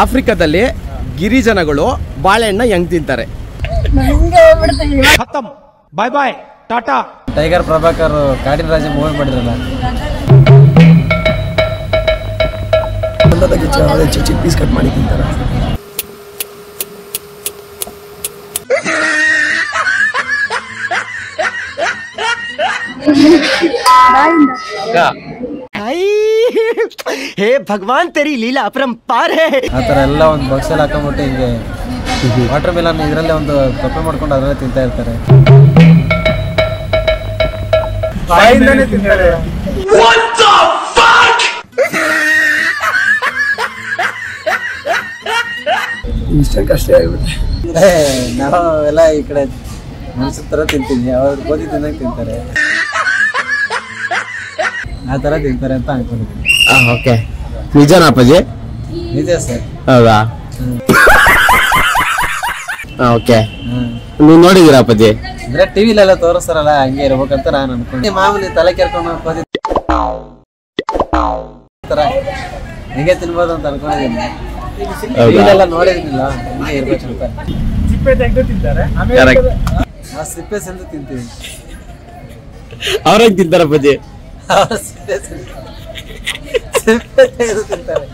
ಆಫ್ರಿಕಾದಲ್ಲಿ ಗಿರಿಜನಗಳು ಬಾಳೆಹಣ್ಣ ಹೆಂಗ್ ತಿಂತಾರೆ? ಖತಮ್, ಬಾಯ್ ಬಾಯ್, ಟಾಟಾ. ಟೈಗರ್ ಪ್ರಭಾಕರ್ ಕಾಡಿನ ರಾಜ ಮೂವಿ ಮಾಡಿದ್ರಲ್ಲ, ಚಿಕ್ಕ ಪೀಸ್ ಕಟ್ ಮಾಡಿ ತಿಂತಾರೆ. ಹೇ ಭಗವಾನ್ ತೆರಿ ಲೀಲಾ ಅಪರಂಪಾರ ಹೇ. ಆ ಥರ ಎಲ್ಲ ಒಂದು ಬಾಕ್ಸಲ್ಲಿ ಹಾಕೊಂಡ್ಬಿಟ್ಟು ಹಿಂಗೆ ವಾಟರ್ ಮೆಲನ್ ಇದರಲ್ಲೇ ಒಂದು ಕಪ್ಪೆ ಮಾಡ್ಕೊಂಡು ಅದರಲ್ಲೇ ತಿಂತಾ ಇರ್ತಾರೆ. ಇನ್ಸ್ಟೆಂಟ್ ಅಷ್ಟೇ ಆಗ್ಬಿಡುತ್ತೆ. ನಾವು ಎಲ್ಲ ಈ ಕಡೆ ಮನ್ಸಿನ ಥರ ತಿಂತೀವಿ, ಅವ್ರು ಗೋಧಿ ತಿನ್ನಕ್ಕೆ ತಿಂತಾರೆ, ಆ ಥರ ತಿಂತಾರೆ ಅಂತ ಅನ್ಕೊಂಡಿದ್ದೀನಿ. ಓಕೆ, ನಿಜನಾ ಅಪ್ಪಾಜಿ? ನಿಜ ಸರ್. ಹೌದಾ? ಓಕೆ, ನೀವು ನೋಡಿದೀರಾ ಅಪ್ಪಾಜಿ? ಅಂದ್ರೆ ಟಿವಿಲೆಲ್ಲ ತೋರಿಸ್ತಾರಲ್ಲ, ಹಂಗೆ ಇರ್ಬೇಕಂತ ನಾನು ಅನ್ಕೊಂಡೆ. ಮಾಮೂಲಿ ತಲೆ ಕೆರ್ಕೊಂಡು ಗೋಧಿ ತರ ಹೆಂಗೆ ತಿನ್ಬೋದು ಅಂತ ಅನ್ಕೊಂಡಿದ್ದೀನಿ. ಟಿವಿಲೆಲ್ಲ ನೋಡಿದ್ನಿಲ್ಲ, ಹಂಗೆ ಇರ್ಬೇಕಂತ. ಸಿಪ್ಪೆ ತೆಗೆದು ತಿಂತಾರೆ, ಆ ಸಿಪ್ಪೆ ಸೆಂದು ತಿಂತೀವಿ. ಅವ್ರಂಗ್ ತಿಂತಾರ ಅಪ್ಪಾಜಿ? ಸಿಪ್ಪೆ ತೆಗೆದು ತಿಂತಾರೆ.